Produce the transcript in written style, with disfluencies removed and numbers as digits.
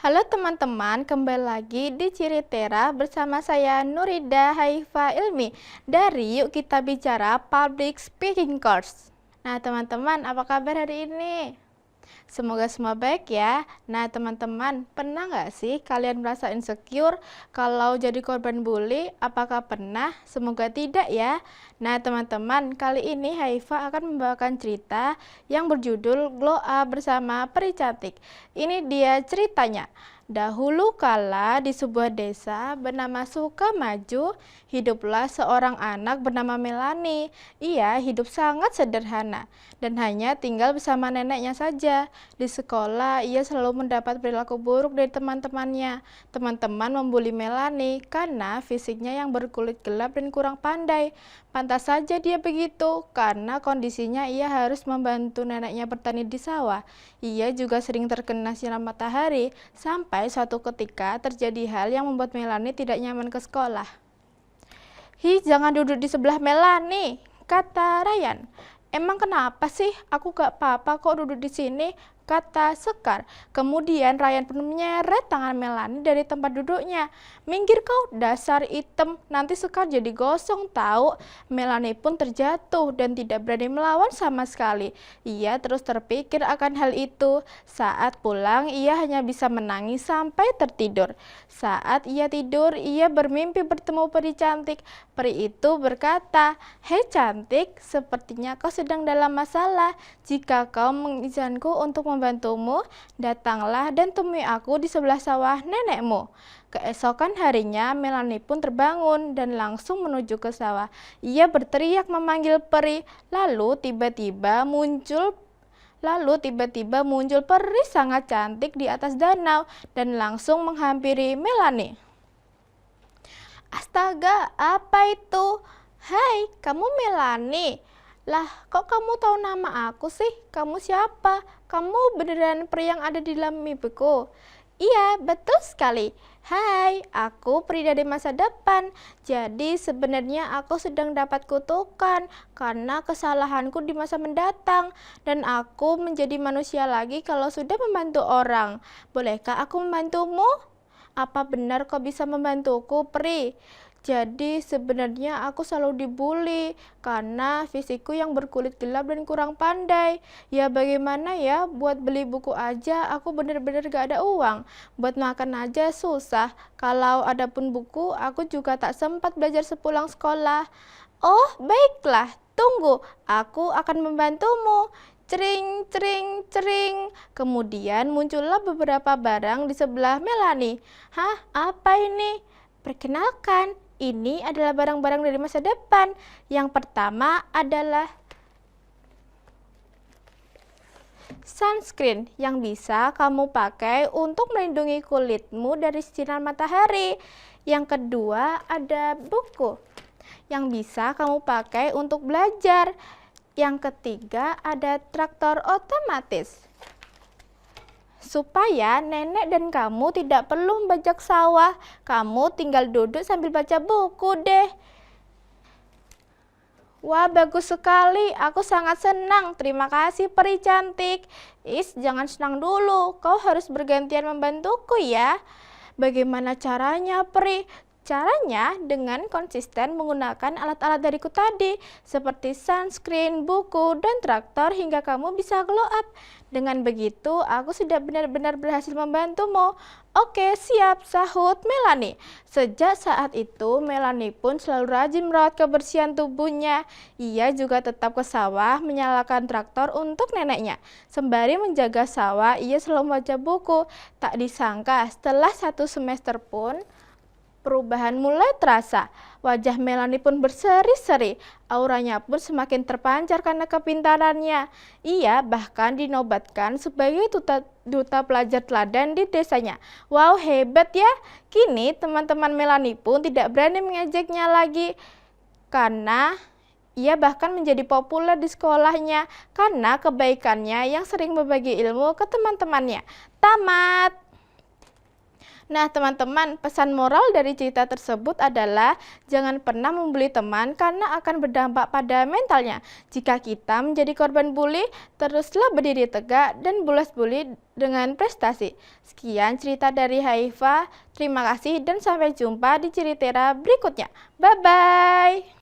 Halo teman-teman, kembali lagi di Ciritera bersama saya Nurida Haifa Ilmi dari Yuk Kita Bicara Public Speaking Course. Nah teman-teman, apa kabar hari ini? Semoga semua baik ya. Nah teman-teman, pernah nggak sih kalian merasa insecure kalau jadi korban bully? Apakah pernah? Semoga tidak ya. Nah teman-teman, kali ini Haifa akan membawakan cerita yang berjudul Glow Up bersama Peri Cantik. Ini dia ceritanya. Dahulu kala di sebuah desa bernama Sukamaju, hiduplah seorang anak bernama Melani. Ia hidup sangat sederhana dan hanya tinggal bersama neneknya saja. Di sekolah, ia selalu mendapat perilaku buruk dari teman-temannya. Teman-teman membuli Melani karena fisiknya yang berkulit gelap dan kurang pandai. Pantas saja dia begitu, karena kondisinya ia harus membantu neneknya bertani di sawah. Ia juga sering terkena sinar matahari, sampai suatu ketika terjadi hal yang membuat Melani tidak nyaman ke sekolah. "Hi, jangan duduk di sebelah Melani," kata Ryan. "Emang kenapa sih? Aku gak apa-apa kok duduk di sini," kata Sekar. Kemudian Ryan pun menyeret tangan Melani dari tempat duduknya. "Minggir kau, dasar item, nanti Sekar jadi gosong tahu." Melani pun terjatuh dan tidak berani melawan sama sekali. Ia terus terpikir akan hal itu. Saat pulang, ia hanya bisa menangis sampai tertidur. Saat ia tidur, ia bermimpi bertemu peri cantik. Peri itu berkata, "Hei cantik, sepertinya kau sedang dalam masalah. Jika kau mengizinkanku untuk membantumu, datanglah dan temui aku di sebelah sawah nenekmu." Keesokan harinya, Melani pun terbangun dan langsung menuju ke sawah. Ia berteriak memanggil peri, lalu tiba-tiba muncul peri sangat cantik di atas danau dan langsung menghampiri Melani. "Astaga, apa itu? Hai, kamu Melani? Lah, kok kamu tahu nama aku sih? Kamu siapa? Kamu beneran peri yang ada di dalam mimpiku?" "Iya, betul sekali. Hai, aku peri dari masa depan. Jadi sebenarnya aku sedang dapat kutukan karena kesalahanku di masa mendatang. Dan aku menjadi manusia lagi kalau sudah membantu orang. Bolehkah aku membantumu? Apa benar kau bisa membantuku, peri? Jadi sebenarnya aku selalu dibully karena fisikku yang berkulit gelap dan kurang pandai. Ya bagaimana ya, buat beli buku aja aku bener-bener gak ada uang. Buat makan aja susah. Kalau ada pun buku, aku juga tak sempat belajar sepulang sekolah." "Oh, baiklah, tunggu. Aku akan membantumu." Cering, cering, cering. Kemudian muncullah beberapa barang di sebelah Melani. "Hah, apa ini?" "Perkenalkan, ini adalah barang-barang dari masa depan. Yang pertama adalah sunscreen yang bisa kamu pakai untuk melindungi kulitmu dari sinar matahari. Yang kedua ada buku yang bisa kamu pakai untuk belajar. Yang ketiga ada traktor otomatis supaya nenek dan kamu tidak perlu membajak sawah. Kamu tinggal duduk sambil baca buku deh." "Wah, bagus sekali. Aku sangat senang. Terima kasih, peri cantik." Jangan senang dulu. Kau harus bergantian membantuku ya." "Bagaimana caranya, peri?" "Caranya dengan konsisten menggunakan alat-alat dariku tadi, seperti sunscreen, buku, dan traktor hingga kamu bisa glow up. Dengan begitu, aku sudah benar-benar berhasil membantumu." "Oke, siap," sahut Melani. Sejak saat itu, Melani pun selalu rajin merawat kebersihan tubuhnya. Ia juga tetap ke sawah menyalakan traktor untuk neneknya. Sembari menjaga sawah, ia selalu membaca buku. Tak disangka, setelah 1 semester pun, perubahan mulai terasa. Wajah Melani pun berseri-seri, auranya pun semakin terpancar karena kepintarannya. Ia bahkan dinobatkan sebagai duta pelajar teladan di desanya. Wow, hebat ya. Kini teman-teman Melani pun tidak berani mengejeknya lagi, karena ia bahkan menjadi populer di sekolahnya karena kebaikannya yang sering berbagi ilmu ke teman-temannya. Tamat. Nah, teman-teman, pesan moral dari cerita tersebut adalah jangan pernah membuli teman karena akan berdampak pada mentalnya. Jika kita menjadi korban bully, teruslah berdiri tegak dan balas bully dengan prestasi. Sekian cerita dari Haifa. Terima kasih dan sampai jumpa di Ciritera berikutnya. Bye-bye.